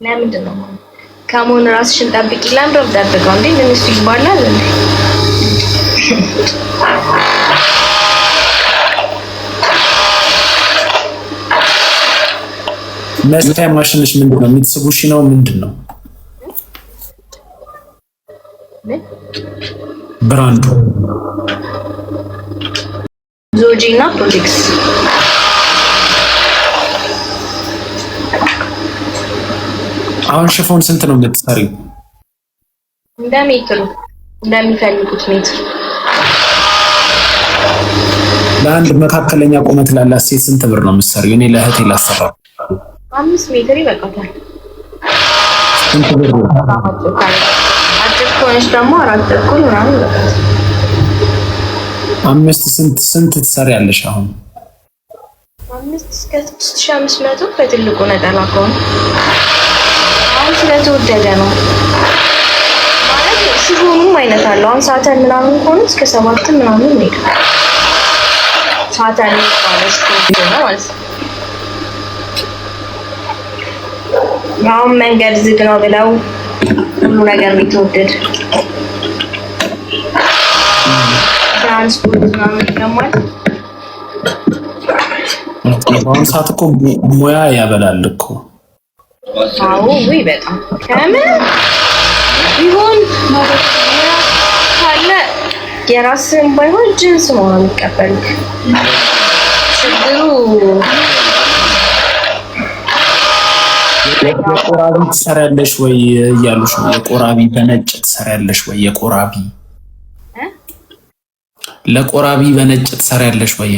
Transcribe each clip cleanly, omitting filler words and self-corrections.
ለምንድን ነው ከመሆን ራስሽን ጠብቂ? ለምንድን ነው የምጠብቀው እንዴ? ምንስ ይባላል እንዴ? መስሪያ ማሽንሽ ምንድን ነው? ሚትሱቢሺ ነው ምንድን ነው ብራንዱ? ዞጂ እና ፕሮጀክትስ አሁን ሽፎን ስንት ነው የምትሰሪው? እንደሜትሩ እንደሚፈልጉት ሜትር። ለአንድ መካከለኛ ቁመት ላላት ሴት ስንት ብር ነው የምትሰሪው? እኔ ለእህቴ ላሰራው 5 ሜትር ይበቃታል። ስንት ብር ነው? አጭር ከሆነች ደግሞ 4 ተኩል ምናምን ይበቃታል። 5 ስንት ትሰሪያለሽ አሁን? 5 እስከ 6500 በትልቁ ነጠላ ከሆነ አሁን ስለተወደደ ነው ማለት ሽፎኑም አይነት አለው። አሁን ሳተን ምናምን ከሆነ እስከ 7 ምናምን ይሄዳል። ሳተን ማለት ነው ማለት ነው። አሁን መንገድ ዝግ ነው ብለው ሁሉ ነገር ቢተወደድ ትራንስፖርት ምናምን ይገማል። በአሁኑ ሰዓት እኮ ሙያ ያበላል እኮ። አዎ ወይ በጣም ከምን ቢሆን ካለ የራስን ባይሆን ጅንስ ነው የሚቀበሉት። ችግሩ የቆራቢ ትሰሪያለሽ ወይ እያሉሽ ነው። የቆራቢ በነጭ ትሰሪያለሽ ወይ? የቆራቢ ለቆራቢ በነጭ ትሰሪያለሽ ወይ?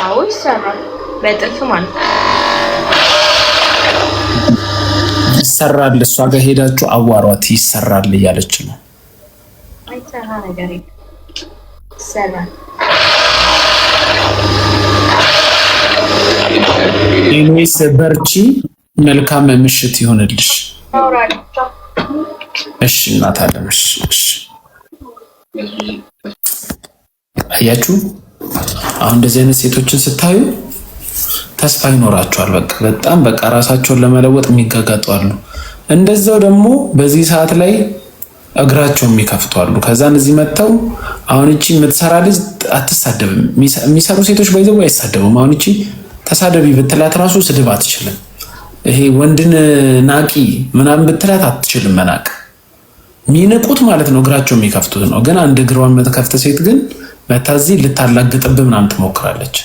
አዎ ይሰራል። በጥልፍ ማለት ነው ይሰራል። እሷ ጋር ሄዳችሁ አዋሯት ይሰራል እያለች ነው። አይሰራ ነገር የለም ይሰራል። ኢኒስ በርቺ፣ መልካም ምሽት ይሁንልሽ። እሺ እናት አለምሽ። እሺ አያችሁ፣ አሁን እንደዚህ አይነት ሴቶችን ስታዩ ተስፋ ይኖራቸዋል። በጣም ራሳቸውን ለመለወጥ የሚጋጋጡ አሉ። እንደዛው ደግሞ በዚህ ሰዓት ላይ እግራቸው የሚከፍቱ አሉ። ከዛን እዚህ መጥተው አሁን እቺ የምትሰራ ልጅ አትሳደብም። የሚሰሩ ሴቶች ባይዘው አይሳደቡም። አሁን እቺ ተሳደቢ ብትላት ራሱ ስድብ አትችልም። ይሄ ወንድን ናቂ ምናምን ብትላት አትችልም መናቅ። የሚንቁት ማለት ነው እግራቸው የሚከፍቱት ነው። ግን አንድ እግሯን የምትከፍት ሴት ግን መታዚ ልታላግጥብ ምናምን ትሞክራለች።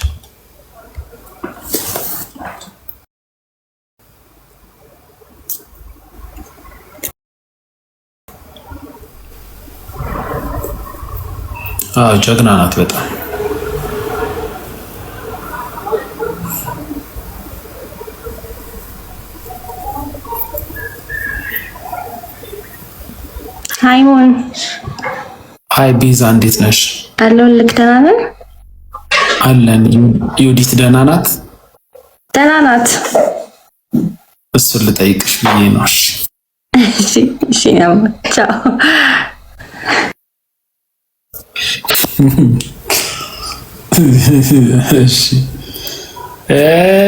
ጀግና ናት በጣም። ሃይሞን ሃይ ቤዛ እንዴት ነሽ? አለሁልህ። ደህና ነን አለን። ዩዲት ደህና ናት? ደህና ናት። እሱን ልጠይቅሽ ብዬ ነው። እሺ ነው። ቻው።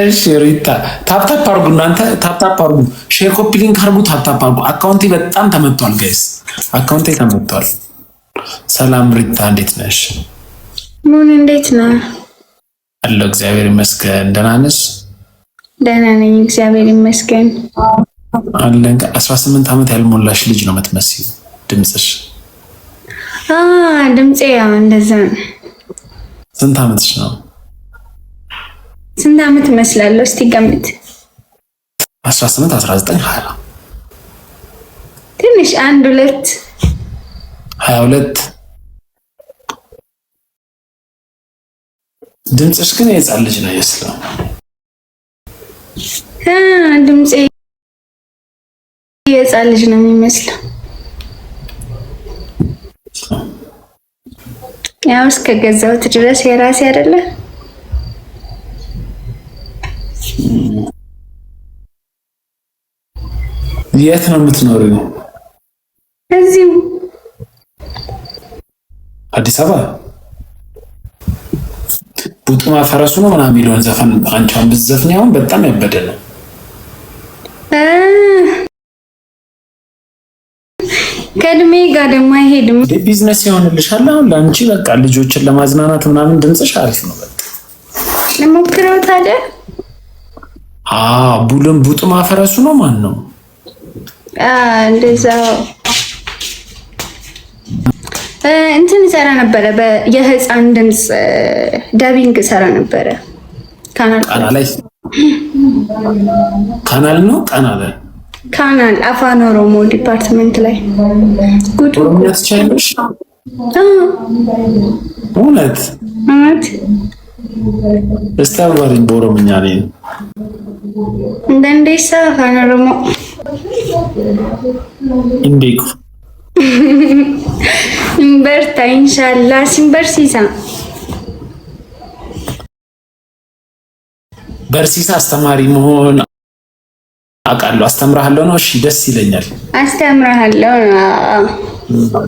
እሺ ሪታ ታፕታፕ አርጉ፣ እናንተ ታፕታፕ አርጉ፣ ሼር ኮፒ ሊንክ አርጉ፣ ታፕታፕ አርጉ። አካውንቴ በጣም ተመቷል ጋይስ፣ አካውንቴ ተመቷል። ሰላም ሪታ እንዴት ነሽ? ምን እንዴት ነህ? አለሁ እግዚአብሔር ይመስገን። ደህና ነሽ? ደህና ነኝ እግዚአብሔር ይመስገን። አለን 18 ዓመት ያልሞላሽ ልጅ ነው የምትመስዪው ድምፅሽ። ድምፄ ያው እንደዛ ነው። ስንት ዓመትሽ ነው? ስንት ዓመት እመስላለሁ? እስቲ ገምት። 18 19 20 ትንሽ 1 2 22 ድምፅሽ ግን የህፃን ልጅ ነው ይመስለው። ድምፄ የህፃን ልጅ ነው የሚመስለው። ያው እስከ ገዛሁት ድረስ የራሴ አይደለ? የት ነው የምትኖሪው? እዚሁ አዲስ አበባ። ቡጥማ ፈረሱ ነው ምናምን የሚለውን ዘፈን አንቺን ብትዘፍኝ አሁን በጣም ያበደ ነው። ከእድሜ ጋር ደግሞ አይሄድም። ቢዝነስ ይሆንልሻል። አሁን ለአንቺ በቃ ልጆችን ለማዝናናት ምናምን ድምፅሽ አሪፍ ነው። በቃ ለሞክረው ታዲያ። ቡልን ቡጡ ማፈረሱ ነው። ማን ነው እንደዛ እንትን ሰራ ነበረ። የህፃን ድምፅ ዳቢንግ ሰራ ነበረ። ካናል አፋን ኦሮሞ ዲፓርትመንት ላይ ኦሮምኛ ትችያለሽ? እውነት እስቲ አዋሪኝ በኦሮምኛ ላይ እንደንዴሳ አፋን ኦሮሞ እንዴኩ ኢንበርታ ኢንሻአላ ሲንበርሲሳ በርሲሳ አስተማሪ መሆን አውቃለሁ። አስተምራለሁ ነው። እሺ ደስ ይለኛል። አስተምራለሁ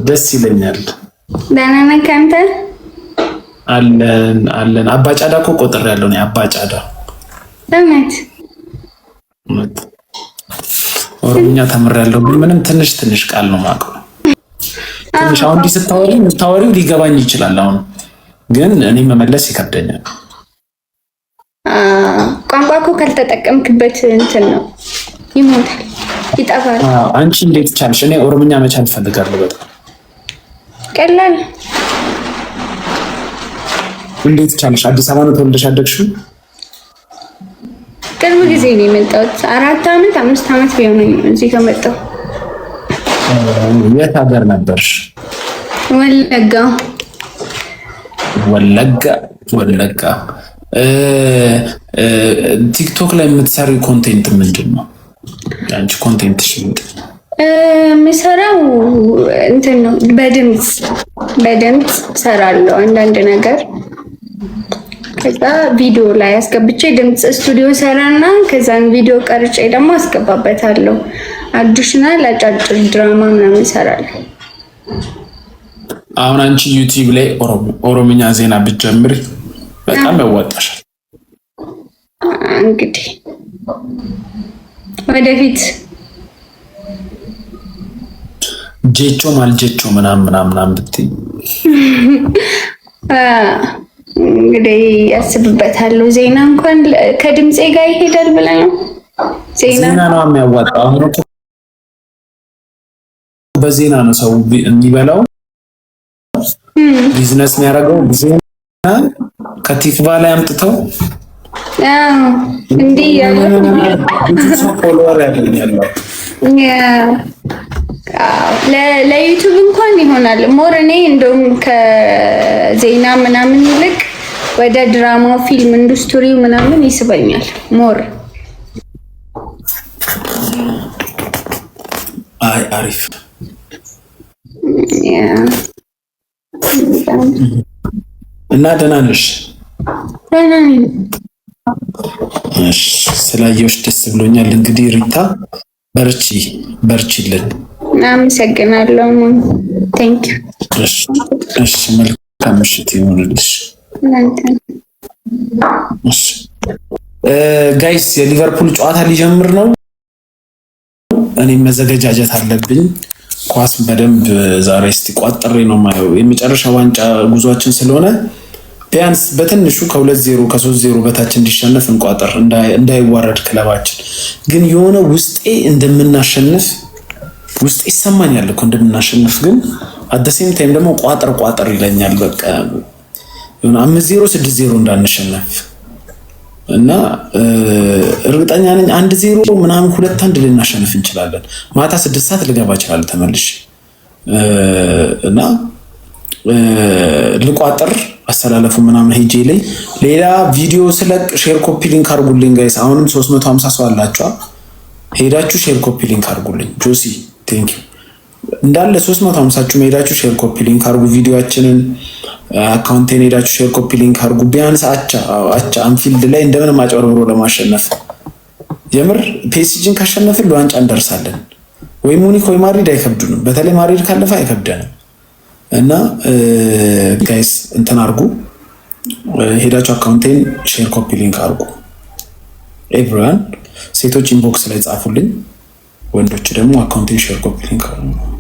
ደስ ይለኛል። ደህና ነህ አንተ? አለን አባጫዳ እኮ ቆጥሬያለሁ ነው። አባጫዳ እውነት ኦሮምኛ ተምሬያለሁ፣ ግን ምንም ትንሽ ቃል ነው የማውቀው። ትንሽ አሁን እንዲህ ስታወሪው ሊገባኝ ይችላል። አሁን ግን እኔ መመለስ ይከብደኛል። ቋንቋ እኮ ካልተጠቀምክበት እንትን ነው ይሞታል፣ ይጠፋል። አንቺ እንዴት ቻልሽ? እኔ ኦሮምኛ መቻል እፈልጋለሁ በጣም ቀላል። እንዴት ቻልሽ? አዲስ አበባ ነው ተወልደሽ ያደግሽው? ቅርብ ጊዜ ነው የመጣሁት። 4 ዓመት 5 ዓመት ቢሆነኝ እዚህ ከመጣሁ። የት ሀገር ነበርሽ? ወለጋ። ቲክቶክ ላይ የምትሰሪው ኮንቴንት ምንድን ነው? አንቺ ኮንቴንትሽ ምንድን ነው? የምሰራው እንትን ነው፣ በድምፅ ሰራለሁ አንዳንድ ነገር። ከዛ ቪዲዮ ላይ አስገብቼ ድምፅ ስቱዲዮ ሰራና ከዛን ቪዲዮ ቀርጬ ደግሞ አስገባበታለሁ። አዲሽናል አጫጭር ድራማ ምናምን ሰራለሁ። አሁን አንቺ ዩቲዩብ ላይ ኦሮምኛ ዜና ብትጀምሪ በጣም ያዋጣሻል። እንግዲህ ወደፊት ጄቾ ማልጄቾ ምናምን ብትይ እንግዲህ ያስብበታለሁ። ዜና እንኳን ከድምፄ ጋር ይሄዳል ብለህ ነው? ዜና ነው የሚያዋጣው። አሁን በዜና ነው ሰው የሚበላው፣ ቢዝነስ የሚያደርገው ዜና ከቲክቫ ላይ አምጥተው እንዲህ ፎሎወር ያገኛል። ለዩቲዩብ እንኳን ይሆናል ሞር። እኔ እንደውም ከዜና ምናምን ይልቅ ወደ ድራማው ፊልም ኢንዱስትሪው ምናምን ይስበኛል ሞር። አሪፍ እና ደህና ነሽ? እሺ፣ ስላየሁሽ ደስ ብሎኛል። እንግዲህ ሪታ በርቺልን። አመሰግናለሁ። ቴንክ ዩ። እሺ፣ መልካም ምሽት ይሁንልሽ። እሺ ጋይስ፣ የሊቨርፑል ጨዋታ ሊጀምር ነው። እኔም መዘገጃጀት አለብኝ። ኳስ በደንብ ዛሬ እስቲ ቋጥሬ ነው የማየው። የመጨረሻ ዋንጫ ጉዟችን ስለሆነ ቢያንስ በትንሹ ከ2-0 ከ3-0 በታች እንዲሸነፍ እንቋጠር፣ እንዳይዋረድ ክለባችን። ግን የሆነ ውስጤ እንደምናሸንፍ ውስጤ ይሰማኛል እኮ እንደምናሸንፍ፣ ግን አደሴም ታይም ደግሞ ቋጠር ይለኛል። በቃ የሆነ 5-0 6-0 እንዳንሸነፍ እና እርግጠኛ ነኝ 1-0 ምናምን 2-1 ልናሸንፍ እንችላለን። ማታ 6 ሰዓት ልገባ እችላለሁ ተመልሼ እና ልቋጥር አስተላለፉ ምናምን ሄጄ ላይ ሌላ ቪዲዮ ስለቅ ሼር ኮፒ ሊንክ አድርጉልኝ ጋይስ። አሁንም 350 ሰው አላችሁ፣ ሄዳችሁ ሼር ኮፒ ሊንክ አድርጉልኝ። ጆሲ ቴንክ ዩ እንዳለ 350ችሁ ሄዳችሁ ሼር ኮፒ ሊንክ አድርጉ። ቪዲዮአችንን አካውንቴን ሄዳችሁ ሼር ኮፒ ሊንክ አድርጉ። ቢያንስ አቻ አንፊልድ ላይ እንደምንም አጭበርብሮ ለማሸነፍ የምር ፔሲጅን ካሸነፍን ለዋንጫ እንደርሳለን። ወይ ሙኒክ ወይ ማድሪድ አይከብዱንም። በተለይ ማድሪድ ካለፈ አይከብደንም። እና ጋይስ እንትን አድርጉ፣ ሄዳችሁ አካውንቴን ሼር ኮፒ ሊንክ አድርጉ። ኤቭሪዋን ሴቶች ኢንቦክስ ላይ ጻፉልኝ፣ ወንዶች ደግሞ አካውንቴን ሼር ኮፒ ሊንክ አድርጉ።